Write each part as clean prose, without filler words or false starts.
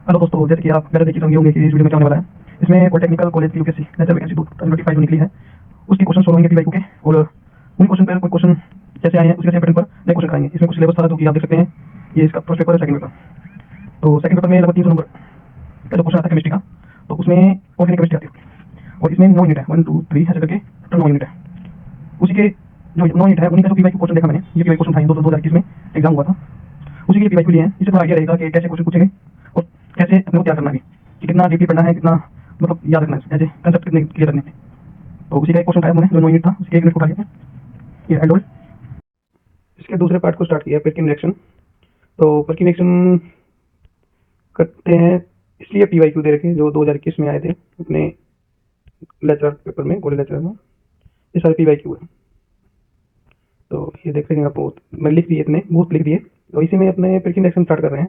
Hello दोस्तों, जैसे कि आप पहले देख ही समझे होंगे कि इस वीडियो में क्या होने वाला है। इसमें पॉलिटेक्निकल कॉलेज की यूपीएससी नेचुरल वैकेंसी 2025 जो निकली है उसकी क्वेश्चन सॉल्व होंगे पीवाईक्यू के। और उन क्वेश्चन पर कोई क्वेश्चन जैसे आए हैं उसके सेम पैटर्न पर नए क्वेश्चन कराएंगे। इसमें कुछ सिलेबस था जो कि आप देख सकते हैं। ये इसका फर्स्ट पेपर है, सेकंड पेपर। तो सेकंड पेपर में लगभग 300 नंबर का जो क्वेश्चन आता है केमिस्ट्री का, तो उसमें ऑर्गेनिक केमिस्ट्री आती है और इसमें 9 यूनिट है, 1 2 3 ऐसे करके टोटल 9 यूनिट है। उसी के जो 9 यूनिट है उन्हीं का जो पीवाईक्यू क्वेश्चन देखा मैंने, ये पीवाईक्यू क्वेश्चन था 2021 में एग्जाम हुआ था, उसी के पीवाईक्यू लिए हैं। इससे थोड़ा आइडिया रहेगा कि कैसे क्वेश्चन पूछेंगे और कैसे अपने को तैयार करना है कि कितना डीपली पढ़ना है, कितना मतलब याद रखना है, ऐसे कंसेप्ट कितने क्लियर करने हैं। तो उसी का एक क्वेश्चन उठाया उन्होंने जो 9 यूनिट था, उसके 1 यूनिट उठा लिया ये एल्डोल। इसके दूसरे पार्ट को स्टार्ट किया पेरकिन रिएक्शन। तो पेरकिन रिएक्शन करते हैं इसलिए पीवाईक्यू दे रखे जो 2021 में आए थे अपने लेक्चर पेपर में, गोल्डन लेक्चर में। ये सारे पीवाईक्यू है, तो ये देख सकेंगे आप। बहुत मैं लिख दिए, इतने बहुत लिख दिए। तो इसी में अपने पेरकिन रिएक्शन स्टार्ट कर रहे हैं।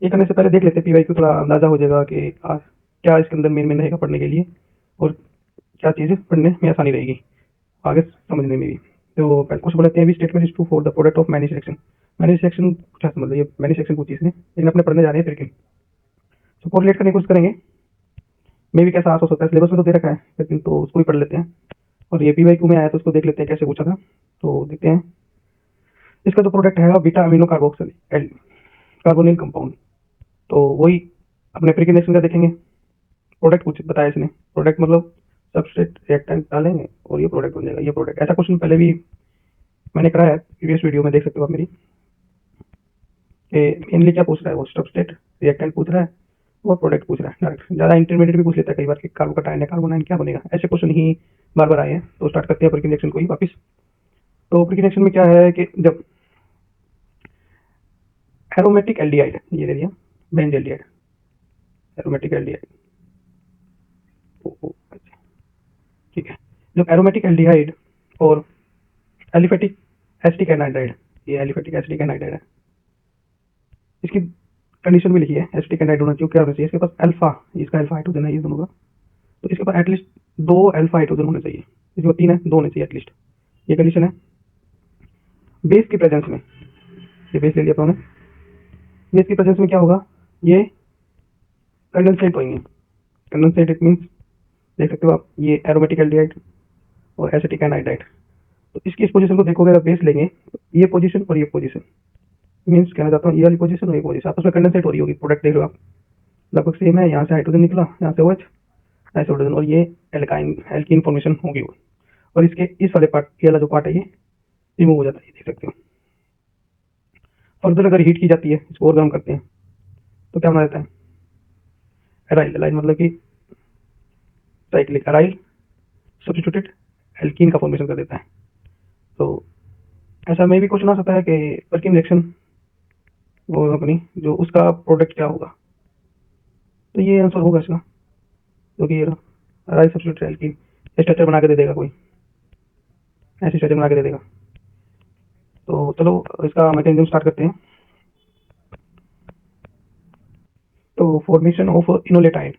ये करने से पहले देख लेते हैं पीवाईक्यू, थोड़ा अंदाजा हो जाएगा कि क्या इसके अंदर मेन रहेगा पढ़ने के लिए और क्या चीज़ पढ़ने में आसानी रहेगी आगे समझने में भी। तो पहले कुछ बोलते हैं भी statement is true for the product of many selection. Many selection क्या समझ लो, ये मैनी सिलेक्शन कुछ चीज़ है लेकिन अपने पढ़ने जा रहे हैं पेरकिन। तो कोरिलेट करने की कोशिश करेंगे, मे भी कैसा आस हो सकता है। सिलेबस में तो दे रखा है लेकिन तो उसको भी पढ़ लेते हैं। और ये पीवाईक्यू में आया तो उसको देख लेते हैं कैसे पूछा था। तो देखते हैं इसका जो प्रोडक्ट है beta amino carboxyl carbonyl compound. तो वही अपने पेरकिन रिएक्शन का देखेंगे। प्रोडक्ट कुछ बताया इसने, प्रोडक्ट मतलब सबस्ट्रेट रिएक्टेंट डालेंगे और ये प्रोडक्ट बन जाएगा। ये प्रोडक्ट ऐसा क्वेश्चन पहले भी मैंने कराया है, प्रीवियस वीडियो में देख सकते हो आप मेरी। मेनली क्या पूछ रहा है वो, सबस्ट्रेट रिएक्टेंट पूछ रहा है और प्रोडक्ट पूछ रहा है डायरेक्ट। ज़्यादा इंटरमीडिएट भी पूछ लेता है कई बार कि कार्बोकटायन है, कार्बोनाइन क्या बनेगा। ऐसे क्वेश्चन ही बार बार आए हैं। तो स्टार्ट करते हैं पेरकिन रिएक्शन को ही वापस। तो पेरकिन रिएक्शन में क्या है कि जब एरोमेटिक एल्डिहाइड, ये ले लिया बेंज एल्डिहाइड, एरोमेटिक एल्डिहाइड, ठीक है। जब एरोमेटिक एल्डिहाइड और एलिफेटिक एसिटिक एनाइड्राइड, ये एलिफेटिक एसिटिक एनाइड्राइड है, इसकी कंडीशन भी लिखी है। एसिटिक एनाइड होना चाहिए, क्या होना चाहिए इसके पास अल्फा, इसका अल्फा हाइड्रोजन है ये दोनों का, तो इसके पास एटलीस्ट 2 अल्फा हाइड्रोजन होने चाहिए। इसमें 3 है, 2 होने चाहिए एटलीस्ट, ये कंडीशन है। बेस की प्रेजेंस में, ये बेस ले लिया अपने। बेस की प्रेजेंस में क्या होगा, ये कंडेंसेट होंगे। कंडेंसेट इट मीन्स देख सकते हो आप, ये एरोमेटिक एल्डिहाइड और एसिटिक एनाइड्राइड। तो इसकी इस पोजीशन को देखोगे, अगर बेस लेंगे तो ये पोजीशन और ये पोजीशन, मीन्स कहना चाहता हूँ ये वाली पोजीशन और ये पोजीशन आपस में कंडेंसेट हो रही होगी। प्रोडक्ट देख लो आप, लगभग सेम है। यहाँ से हाइड्रोजन निकला, यहाँ से OH, ऐसे हाइड्रोजन, और ये एल्काइन एल्कीन फॉर्मेशन होगी वो। और इसके इस वाले पार्ट, ये वाला जो पार्ट है ये रिमूव हो जाता है, ये देख सकते हो। फर्दर अगर हीट की जाती है, इसको और गर्म करते हैं तो क्या बना देता है, एराइल। एराइल मतलब कि साइक्लिक एराइल सब्स्टिट्यूटेड एल्कीन का फॉर्मेशन कर देता है। तो ऐसा में भी क्वेश्चन आ सकता है कि पेरकिन रिएक्शन वो अपनी जो उसका प्रोडक्ट क्या होगा। तो ये आंसर होगा इसका, क्योंकि ये एराइल सब्स्टिट्यूटेड एल्कीन स्ट्रक्चर बना के दे देगा, कोई ऐसी स्ट्रक्चर बना के दे देगा। तो चलो इसका मैकेनिज्म स्टार्ट करते हैं। तो फॉर्मेशन ऑफ इनोलेटाइन,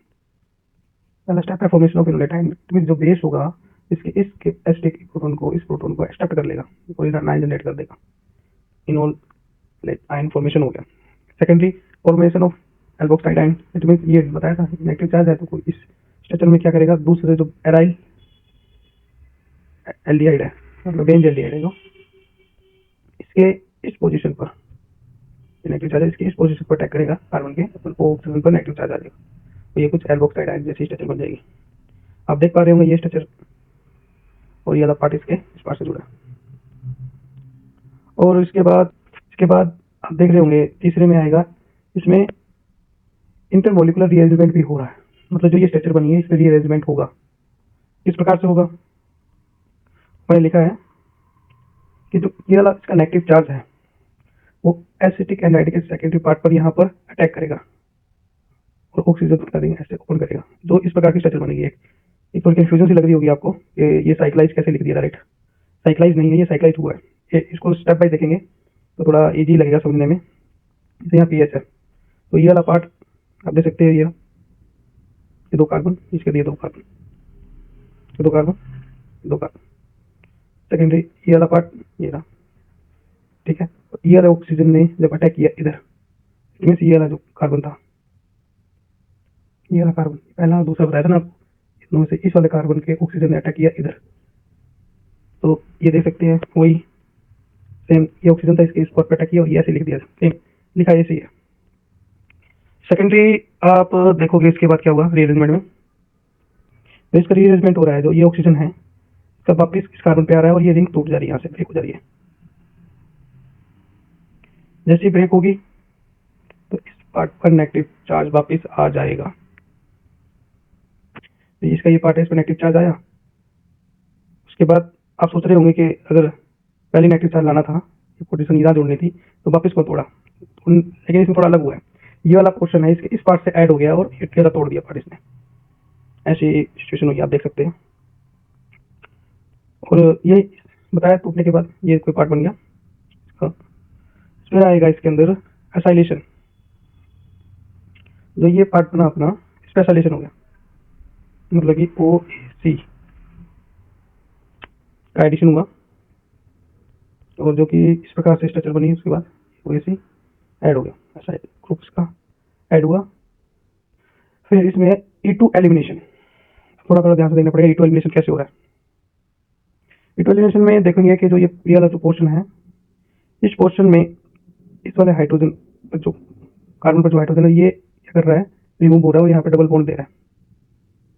पहला स्टेप है फॉर्मेशन ऑफ इनोलेटाइन। मींस जो बेस होगा इसके इस एसिटिक प्रोटॉन को, इस प्रोटॉन को एक्सेप्ट कर लेगा और इधर आयन जनरेट कर देगा। इनोलेटाइन फॉर्मेशन हो गया। Secondary formation of alkoxide ion, it means ये बताया था नेगेटिव चार्ज है तो कोई इस स्ट्रक्चर में क्या करेगा, दूसरे जो एराइल एल्डिहाइड है मतलब बेंज एल्डिहाइड है जो, इसके इस पोजीशन पर नेगेटिव चार्ज है, इसके इस पोजीशन पर अटैक करेगा कार्बन के, अपन को ऑक्सीजन पर नेगेटिव चार्ज आ जाएगा। तो ये कुछ एल्कोक्साइड आयन जैसी स्ट्रक्चर बन जाएगी। आप देख पा रहे होंगे ये स्ट्रक्चर और ये वाला पार्ट इसके इस पार्ट से जुड़ा है। और इसके बाद आप देख रहे होंगे तीसरे में आएगा, इसमें इंटरमोलिकुलर रीअरेंजमेंट भी हो रहा है। मतलब जो ये स्ट्रक्चर बनी है इसमें रीअरेंजमेंट होगा। किस प्रकार से होगा, मैंने लिखा है कि जो ये वाला इसका नेगेटिव चार्ज है वो एसिटिक एनाइड के सेकेंडरी पार्ट पर यहाँ पर अटैक करेगा और ऑक्सीजन करेंगे, ऐसे ओपन करेगा। जो इस प्रकार की स्ट्रक्चर बनेगी। एक थोड़ी कंफ्यूजन सी लग रही होगी आपको कि ये साइक्लाइज कैसे लिख दिया डायरेक्ट। साइक्लाइज नहीं है, ये साइक्लाइज हुआ है। इसको स्टेप बाय देखेंगे तो थोड़ा इजी लगेगा समझने में। जैसे यहाँ पीएच है तो ये वाला पार्ट आप देख सकते हैं, ये 2 कार्बन, इसके लिए 2 कार्बन, 2 कार्बन, 2 कार्बन। सेकेंडरी ये वाला पार्ट ये रहा, ठीक है। ये वाला ऑक्सीजन ने जब अटैक किया इधर, मीन्स ये वाला जो कार्बन था ये वाला कार्बन, पहला और दूसरा बताया था ना आप, इनमें से इस वाले कार्बन के ऑक्सीजन ने अटैक किया इधर, तो ये देख सकते हैं वही सेम, ये ऑक्सीजन था, इसके स्पॉट पे अटैक किया और ये ऐसे लिख दिया, सेम लिखा ऐसे ही है। सेकेंडरी आप देखोगे इसके बाद क्या हुआ रीअरेंजमेंट में, तो इसका रीअरेंजमेंट हो रहा है, जो ये ऑक्सीजन है इसका वापिस इस कार्बन पे आ रहा है और ये रिंग टूट जा रही है, यहाँ से ब्रेक हो जा रही है। जैसे ही ब्रेक होगी तो इस पार्ट पर नेगेटिव चार्ज वापिस आ जाएगा, तो इसका ये पार्ट है, इस पर नेगेटिव चार्ज आया। उसके बाद आप सोच रहे होंगे कि अगर पहले नेगेटिव चार्ज लाना था, ये पोजीशन यहाँ जोड़नी थी, तो वापस को तोड़ा, लेकिन इसमें थोड़ा अलग हुआ है, ये वाला पोर्शन है इसके इस पार्ट से ऐड हो गया और ये वाला तोड़ दिया पार्ट इसने, ऐसी सिचुएशन हुई, आप देख सकते हैं। और ये बताया टूटने के बाद ये कोई पार्ट बन गया, इसमें आएगा इसके अंदर एसाइलेशन, जो ये पार्ट बना अपना इस पर एसाइलेशन हो गया, मतलब कि OC का एडिशन हुआ, और जो कि इस प्रकार से स्ट्रक्चर बनी, उसके बाद OC ऐड हो गया, ऐसा ग्रुप्स का ऐड हुआ। फिर इसमें E2 एलिमिनेशन, थोड़ा ध्यान से देखना पड़ेगा E2 एलिमिनेशन कैसे हो रहा है। E2 एलिमिनेशन में देखेंगे कि जो ये वाला जो पोर्शन है, इस पोर्शन में इस वाले हाइड्रोजन जो कार्बन पर जो हाइड्रोजन है ये क्या कर रहा है, रिमूव हो रहा है और यहाँ पे डबल बॉन्ड दे रहा है,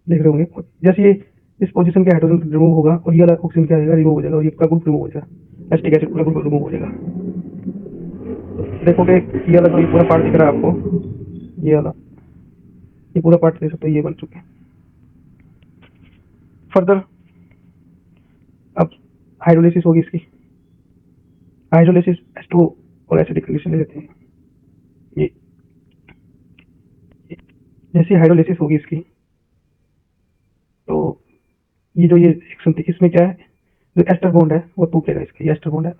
देख रहे होंगे। जैसे ये इस पोजीशन के हाइड्रोजन रिमूव होगा और ये वाला ऑक्सीजन क्या आएगा, रिमूव हो जाएगा, और ये पूरा ग्रुप रिमूव हो जाएगा, एसिटिक एसिड पूरा ग्रुप रिमूव हो जाएगा। देखोगे ये वाला जो ये पूरा पार्ट दिख रहा है आपको, ये वाला ये पूरा पार्ट देख सकते हो, ये बन चुके हैं। फर्दर अब हाइड्रोलिसिस होगी इसकी, हाइड्रोलिसिस H2O और एसिडिक कंडीशन ले लेते हैं। ये जैसी हाइड्रोलिसिस होगी इसकी, तो ये जो ये रिएक्शन थी इसमें क्या है, जो एस्टर बॉन्ड है वो टूटेगा, इसका ये एस्टर बॉन्ड है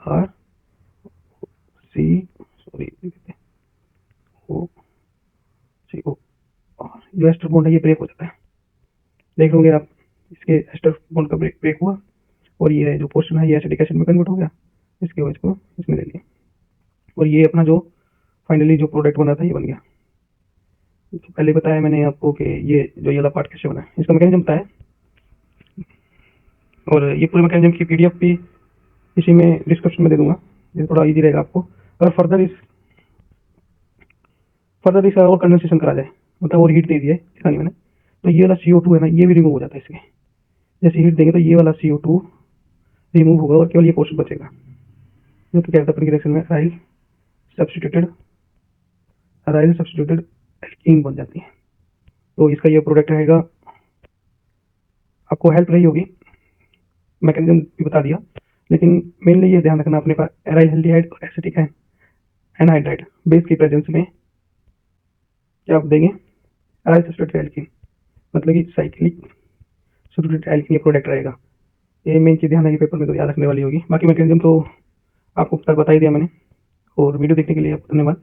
RCO, और जो एस्टर बॉन्ड है ये ब्रेक हो जाता है, देख लोगे आप, इसके एस्टर बॉन्ड का ब्रेक हुआ और ये जो पोर्शन है ये एसिडिक एसिड में कन्वर्ट हो गया, इसके वजह को इसमें ले लिया, और ये अपना जो फाइनली जो प्रोडक्ट बना था ये बन गया। तो पहले बताया मैंने आपको कि ये जो ये वाला पार्ट कैसे बना है, इसका मैकेनिज्म बताया, और ये पूरे मैकेनिज्म की PDF भी इसी में डिस्क्रिप्शन में दे दूंगा, ये थोड़ा इजी रहेगा आपको। अगर फर्दर इस और कंडेंसेशन करा जाए, मतलब और हीट दे दिए दिखानी मैंने, तो ये वाला CO2 है ना, ये भी रिमूव हो जाता है इसके, जैसे हीट देंगे तो ये वाला CO2 रिमूव होगा और केवल ये पोर्शन बचेगा, जो कि क्या होता है अपनी रिएक्शन में अराइल सब्स्टिट्यूटेड एल्कीन बन जाती है। तो इसका ये प्रोडक्ट रहेगा, आपको हेल्प रही होगी, मैकेनिज्म भी बता दिया, लेकिन मेनली ये ध्यान रखना अपने पास एराइल हेल्डिहाइड और एसिटिक एनहाइड्राइड बेस की प्रेजेंस में क्या आप देंगे, एराइल सब्स्टिट्यूटेड एल्कीन, मतलब कि साइक्लिक सब्स्टिट्यूटेड एल्कीन ये प्रोडक्ट रहेगा। ये मेन चीज़ ध्यान है, पेपर में तो याद रखने वाली होगी, बाकी मैकेनिज्म तो आपको तक बता ही दिया मैंने। और वीडियो देखने के लिए धन्यवाद।